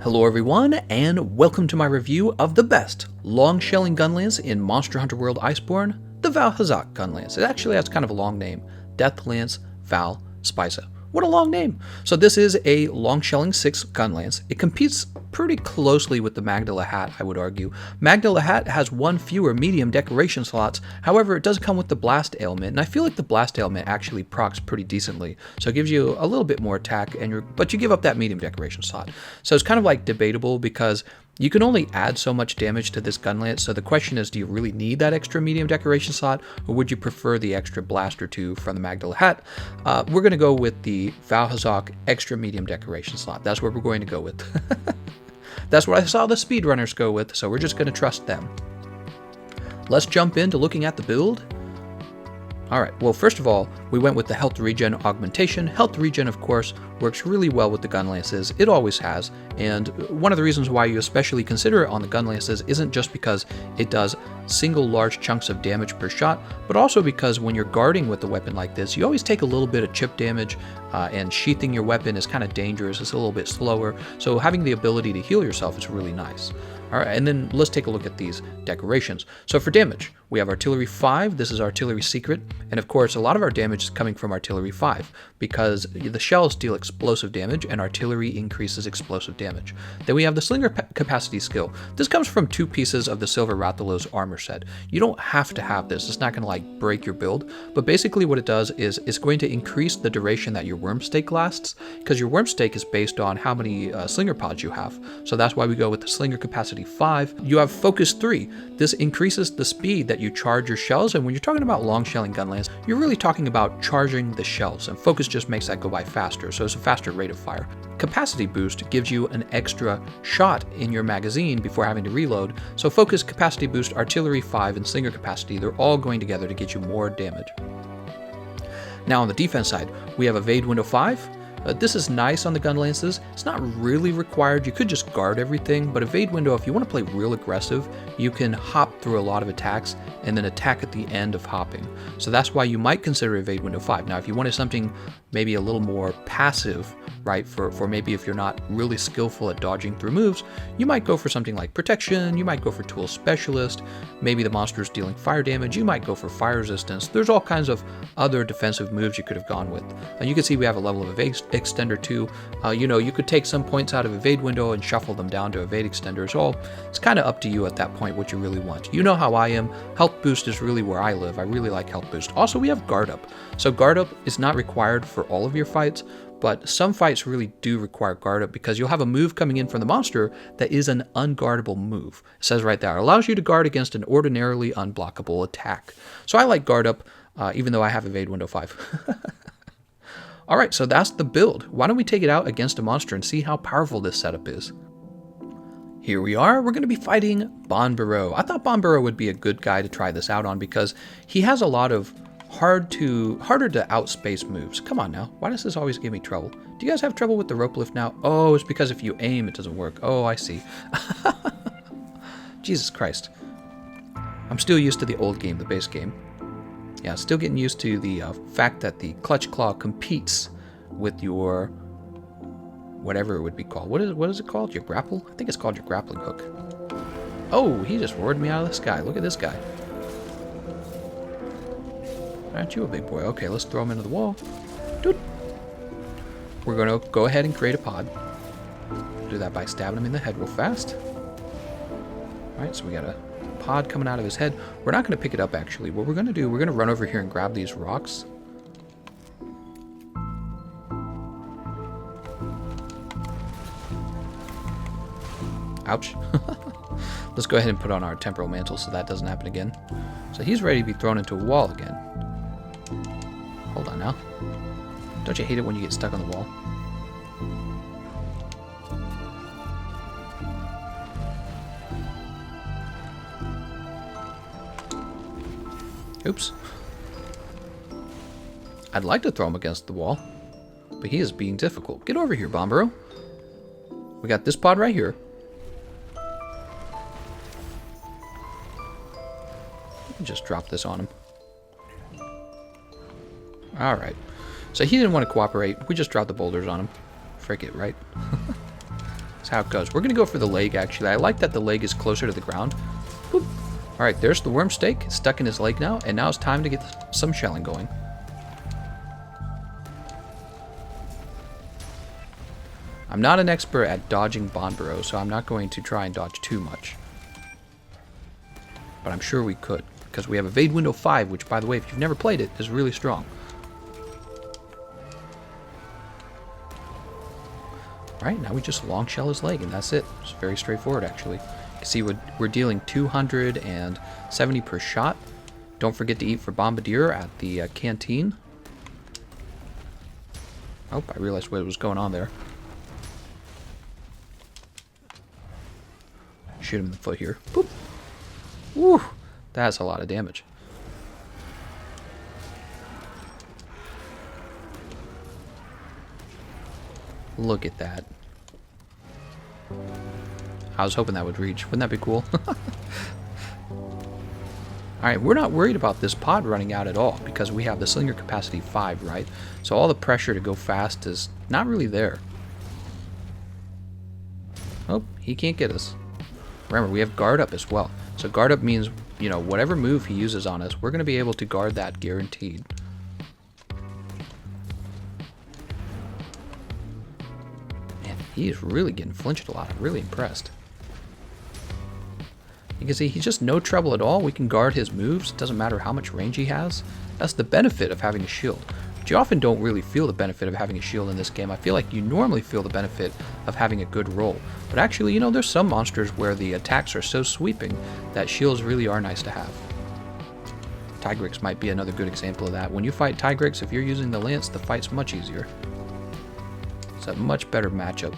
Hello everyone, and welcome to my review of the best long Shelling Gunlance in Monster Hunter World Iceborne, the Valhazak Gunlance. It actually has kind of a long name, Deathlance Val Spisa. What a long name! So this is a long Shelling 6 Gunlance. It competes pretty closely with the Magdala Hat, I would argue. Magdala Hat has one fewer medium decoration slots, however it does come with the blast ailment, and I feel like the blast ailment actually procs pretty decently, so it gives you a little bit more attack, but you give up that medium decoration slot. So it's kind of like debatable because you can only add so much damage to this Gunlance, so the question is, do you really need that extra medium decoration slot, or would you prefer the extra blast or two from the Magdala Hat? We're going to go with the Valhazak extra medium decoration slot. That's what we're going to go with. That's what I saw the speedrunners go with, so we're just going to trust them. Let's jump into looking at the build. Alright, well first of all, we went with the health regen augmentation. Health regen, of course, works really well with the Gunlances. It always has, and one of the reasons why you especially consider it on the Gunlances isn't just because it does single large chunks of damage per shot, but also because when you're guarding with a weapon like this, you always take a little bit of chip damage, and sheathing your weapon is kind of dangerous. It's a little bit slower, so having the ability to heal yourself is really nice. Alright, and then let's take a look at these decorations. So for damage, we have Artillery 5, this is Artillery Secret, and of course a lot of our damage is coming from Artillery 5, because the shells deal explosive damage and Artillery increases explosive damage. Then we have the Slinger Capacity skill. This comes from 2 pieces of the Silver Rathalos armor set. You don't have to have this, it's not going to like break your build, but basically what it does is it's going to increase the duration that your worm stake lasts, because your worm stake is based on how many Slinger pods you have. So that's why we go with the Slinger Capacity 5. You have Focus 3. This increases the speed that you charge your shells, and when you're talking about long Shelling Gunlance, you're really talking about charging the shells, and Focus just makes that go by faster, so it's a faster rate of fire. Capacity Boost gives you an extra shot in your magazine before having to reload, so Focus, Capacity Boost, Artillery 5, and Slinger Capacity, they're all going together to get you more damage. Now on the defense side, we have Evade Window 5. This is nice on the Gunlances. It's not really required. You could just guard everything, but Evade Window, if you want to play real aggressive, you can hop through a lot of attacks and then attack at the end of hopping. So that's why you might consider Evade Window 5. Now, if you wanted something maybe a little more passive, right, for maybe if you're not really skillful at dodging through moves, you might go for something like Protection, you might go for Tool Specialist, maybe the monster is dealing fire damage, you might go for Fire Resistance. There's all kinds of other defensive moves you could have gone with. You can see we have a level of Evade Extender too. You could take some points out of Evade Window and shuffle them down to Evade Extender. It's kind of up to you at that point what you really want. You know how I am. Health Boost is really where I live. I really like Health Boost. Also, we have Guard Up. So Guard Up is not required for all of your fights, but some fights really do require Guard Up because you'll have a move coming in from the monster that is an unguardable move. It says right there, it allows you to guard against an ordinarily unblockable attack. So I like Guard Up, even though I have Evade Window 5. Alright, so that's the build. Why don't we take it out against a monster and see how powerful this setup is. Here we are, we're going to be fighting Banbaro. I thought Banbaro would be a good guy to try this out on because he has a lot of harder to outspace moves. Come on now, why does this always give me trouble? Do you guys have trouble with the rope lift now? Oh, it's because if you aim, it doesn't work. Oh, I see. Jesus Christ. I'm still used to the old game, the base game. Yeah, still getting used to the fact that the Clutch Claw competes with your whatever it would be called. What is it called? Your grapple? I think it's called your grappling hook. Oh, he just roared me out of the sky. Look at this guy. Aren't you a big boy? Okay, let's throw him into the wall. Dude. We're going to go ahead and create a pod. Do that by stabbing him in the head real fast. Alright, so we got a pod coming out of his head. We're not going to pick it up, actually. What we're going to do, we're going to run over here and grab these rocks. Ouch. Let's go ahead and put on our temporal mantle so that doesn't happen again. So he's ready to be thrown into a wall again. Hold on now. Don't you hate it when you get stuck on the wall? Oops. I'd like to throw him against the wall, but he is being difficult. Get over here, Banbaro. We got this pod right here. Just drop this on him. Alright. So he didn't want to cooperate. We just dropped the boulders on him. Frick it, right? That's how it goes. We're going to go for the leg, actually. I like that the leg is closer to the ground. Boop. All right, there's the worm steak. It's stuck in his leg now, and now it's time to get some shelling going. I'm not an expert at dodging Banbaro, so I'm not going to try and dodge too much. But I'm sure we could, because we have Evade Window 5, which, by the way, if you've never played it, is really strong. Alright, now we just long shell his leg, and that's it. It's very straightforward, actually. You can see we're dealing 270 per shot. Don't forget to eat for Bombardier at the canteen. Oh, I realized what was going on there. Shoot him in the foot here. Boop. Woo! That's a lot of damage. Look at that. I was hoping that would reach. Wouldn't that be cool? Alright, we're not worried about this pod running out at all because we have the slinger capacity 5, right? So all the pressure to go fast is not really there. Oh, he can't get us. Remember, we have guard up as well. So guard up means, you know, whatever move he uses on us, we're going to be able to guard that guaranteed. Man, he is really getting flinched a lot. I'm really impressed. You can see he's just no trouble at all. We can guard his moves. It doesn't matter how much range he has. That's the benefit of having a shield. But you often don't really feel the benefit of having a shield in this game. I feel like you normally feel the benefit of having a good roll. But actually, you know, there's some monsters where the attacks are so sweeping that shields really are nice to have. Tigrex might be another good example of that. When you fight Tigrex, if you're using the lance, the fight's much easier. It's a much better matchup.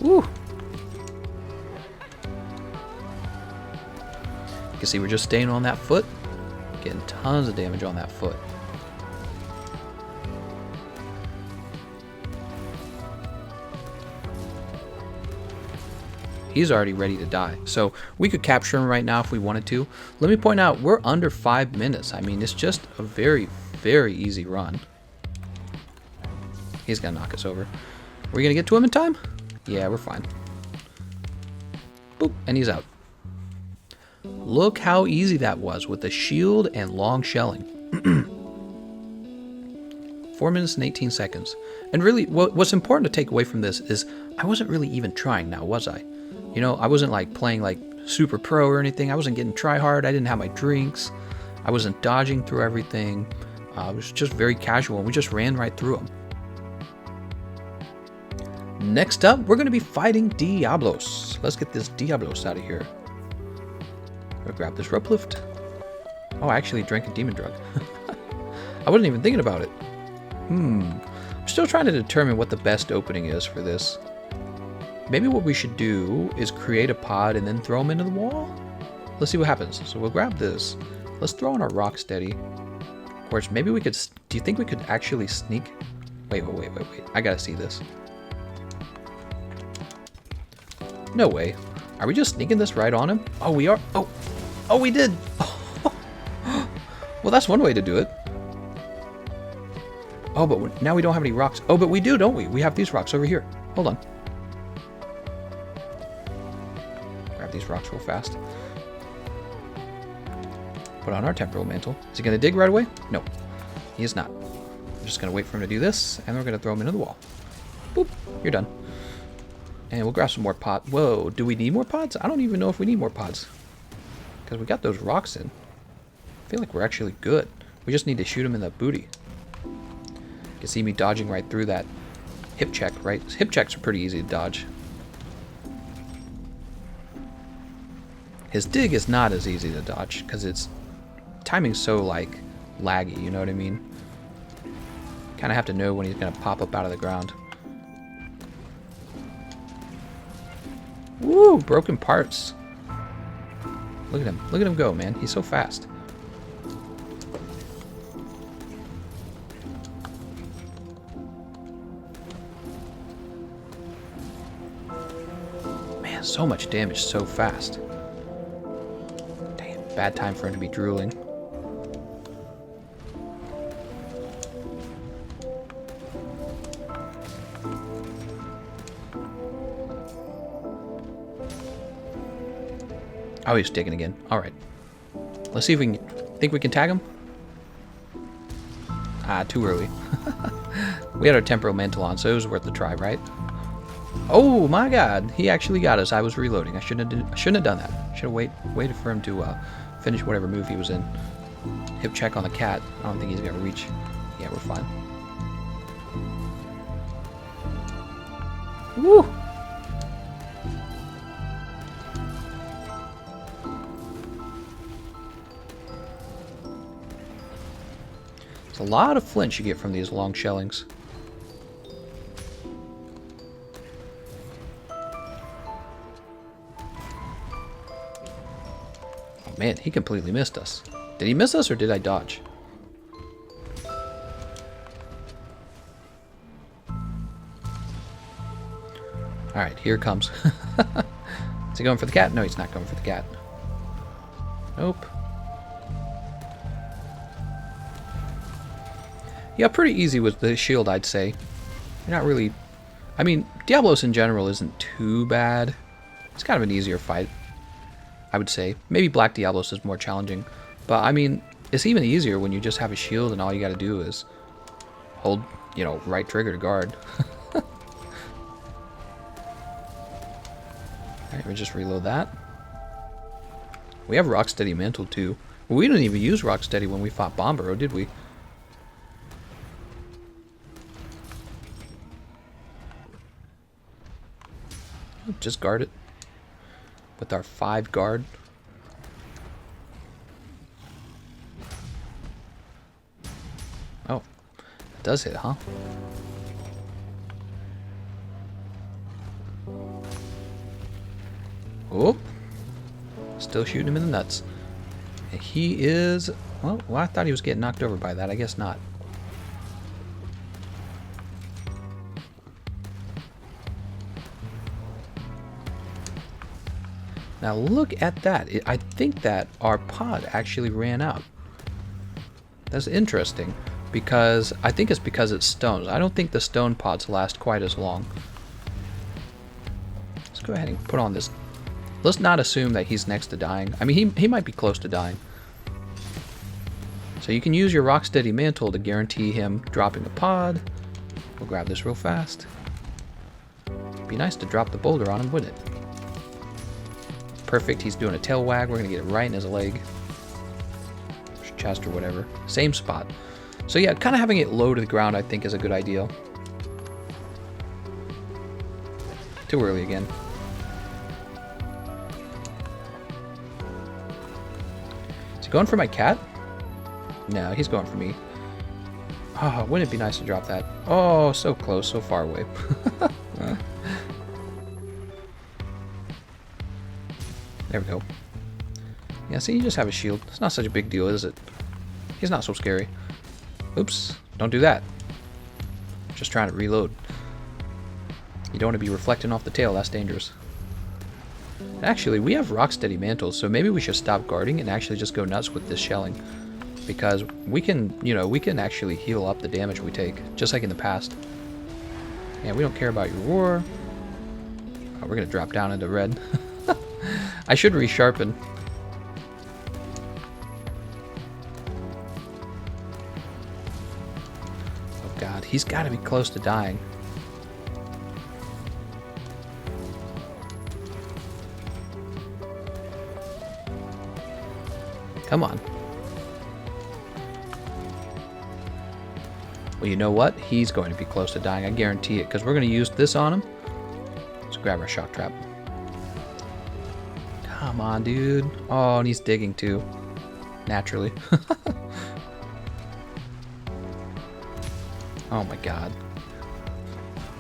Woo! You can see we're just staying on that foot, getting tons of damage on that foot. He's already ready to die, so we could capture him right now if we wanted to. Let me point out, we're under 5 minutes. I mean, it's just a very, very easy run. He's gonna knock us over. Are we gonna get to him in time? Yeah, we're fine. Boop, and he's out. Look how easy that was with the shield and long shelling. 4 minutes and 18 seconds. And really, what's important to take away from this is I wasn't really even trying now, was I? You know, I wasn't like playing like super pro or anything. I wasn't getting try hard. I didn't have my drinks. I wasn't dodging through everything. It was just very casual, and we just ran right through them. Next up, we're going to be fighting Diablos. Let's get this Diablos out of here. We'll grab this rope lift. Oh, I actually drank a demon drug. I wasn't even thinking about it. I'm still trying to determine what the best opening is for this. Maybe what we should do is create a pod and then throw them into the wall? Let's see what happens. So we'll grab this. Let's throw in our rock steady. Of course, maybe we could... Do you think we could actually sneak? Wait. I gotta see this. No way. Are we just sneaking this right on him? Oh, we are. Oh, we did. Well, that's one way to do it. Oh, but now we don't have any rocks. Oh, but we do, don't we? We have these rocks over here. Hold on. Grab these rocks real fast. Put on our temporal mantle. Is he going to dig right away? No, he is not. I'm just going to wait for him to do this, and then we're going to throw him into the wall. Boop. You're done. And we'll grab some more pods. Whoa, do we need more pods? I don't even know if we need more pods. Because we got those rocks in. I feel like we're actually good. We just need to shoot him in the booty. You can see me dodging right through that hip check, right? Hip checks are pretty easy to dodge. His dig is not as easy to dodge because its timing's so like laggy, you know what I mean? Kind of have to know when he's going to pop up out of the ground. Woo! Broken parts. Look at him. Look at him go, man. He's so fast. Man, so much damage so fast. Damn, bad time for him to be drooling. Oh, he's digging again. Alright. Let's see if we can... Think we can tag him? Ah, too early. We had our temporal mantle on, so it was worth the try, right? Oh my god, he actually got us. I was reloading. I shouldn't have done that. Should have waited for him to finish whatever move he was in. Hip check on the cat. I don't think he's gonna reach. Yeah, we're fine. Woo! It's a lot of flinch you get from these long shellings. Man, he completely missed us. Did he miss us or did I dodge? Alright, here it comes. Is he going for the cat? No, he's not going for the cat. Nope. Yeah, pretty easy with the shield, I'd say. You're not really... I mean, Diablos in general isn't too bad. It's kind of an easier fight, I would say. Maybe Black Diablos is more challenging. But, I mean, it's even easier when you just have a shield and all you gotta do is hold, you know, right trigger to guard. Alright, we just reload that. We have Rocksteady Mantle, too. We didn't even use Rocksteady when we fought Banbaro, did we? Just guard it. With our 5 guard. Oh, it does hit, huh? Oh, still shooting him in the nuts. And he is... Well, I thought he was getting knocked over by that. I guess not. Now look at that. I think that our pod actually ran out. That's interesting, because I think it's because it's stones. I don't think the stone pods last quite as long. Let's go ahead and put on this. Let's not assume that he's next to dying. I mean, he might be close to dying. So you can use your Rocksteady Mantle to guarantee him dropping a pod. We'll grab this real fast. Be nice to drop the boulder on him, wouldn't it? Perfect, he's doing a tail wag. We're gonna get it right in his leg. Chest or whatever. Same spot. So yeah, kind of having it low to the ground I think is a good idea. Too early again. Is he going for my cat? No, he's going for me. Oh, wouldn't it be nice to drop that? Oh, so close, so far away. There we go. Yeah, see, you just have a shield. It's not such a big deal, is it? He's not so scary. Oops, don't do that. Just trying to reload. You don't want to be reflecting off the tail, that's dangerous. Actually, we have Rocksteady Mantles, so maybe we should stop guarding and actually just go nuts with this shelling. Because we can, you know, we can actually heal up the damage we take, just like in the past. Yeah, we don't care about your roar. Oh, we're gonna drop down into red. I should resharpen. Oh god, he's got to be close to dying. Come on. Well, you know what? He's going to be close to dying. I guarantee it, because we're going to use this on him. Let's grab our shock trap. Come on, dude. Oh, and he's digging too. Naturally. Oh my god.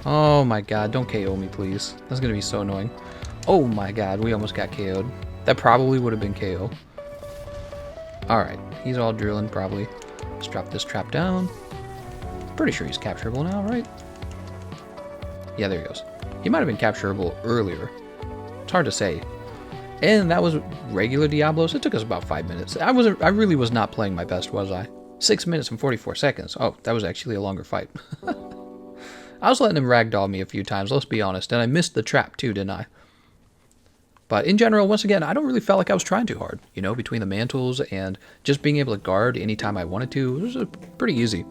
Oh my god, don't KO me, please. That's gonna be so annoying. Oh my god, we almost got KO'd. That probably would have been KO. Alright, he's all drilling, probably. Let's drop this trap down. Pretty sure he's capturable now, right? Yeah, there he goes. He might have been capturable earlier. It's hard to say. And that was regular Diablos. It took us about 5 minutes. I really was not playing my best, was I? 6 minutes and 44 seconds. Oh, that was actually a longer fight. I was letting him ragdoll me a few times, let's be honest. And I missed the trap too, didn't I? But in general, once again, I don't really feel like I was trying too hard, you know, between the mantles and just being able to guard anytime I wanted to. It was pretty easy.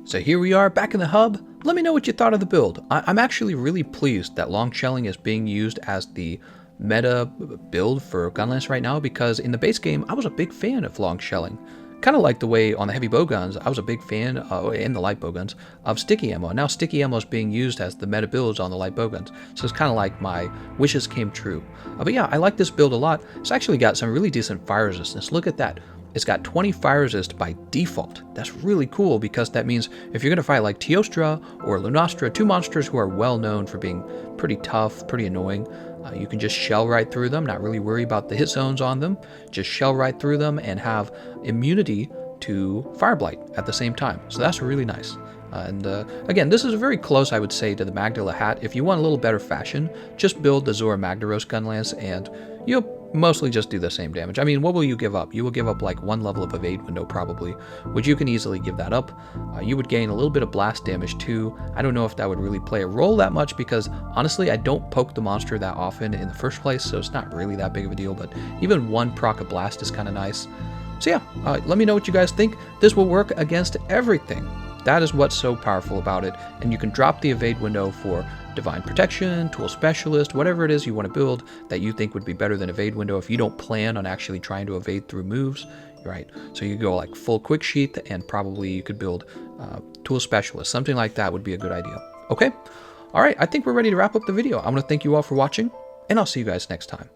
So here we are back in the hub. Let me know what you thought of the build. I'm actually really pleased that long shelling is being used as the meta build for Gunlance right now, because in the base game, I was a big fan of long shelling. Kind of like the way on the heavy bowguns, I was a big fan, and the light bowguns, of sticky ammo. Now sticky ammo is being used as the meta builds on the light bowguns. So it's kind of like my wishes came true. But yeah, I like this build a lot. It's actually got some really decent fire resistance. Look at that. It's got 20 fire resist by default. That's really cool, because that means if you're going to fight like Teostra or Lunastra, two monsters who are well known for being pretty tough, pretty annoying, you can just shell right through them, not really worry about the hit zones on them, just shell right through them and have immunity to Fire Blight at the same time. So that's really nice. Again, this is very close, I would say, to the Magdala hat. If you want a little better fashion, just build the Zora Magdaros Gunlance and you'll mostly just do the same damage. I mean, what will you give up? You will give up like 1 level of evade window probably, which you can easily give that up. You would gain a little bit of blast damage too. I don't know if that would really play a role that much, because honestly, I don't poke the monster that often in the first place, so it's not really that big of a deal, but even 1 proc of blast is kind of nice. So yeah, let me know what you guys think. This will work against everything. That is what's so powerful about it, and you can drop the evade window for Divine Protection, Tool Specialist, whatever it is you want to build that you think would be better than evade window if you don't plan on actually trying to evade through moves, right? So you go like full quick sheath, and probably you could build Tool Specialist. Something like that would be a good idea. Okay? All right, I think we're ready to wrap up the video. I want to thank you all for watching, and I'll see you guys next time.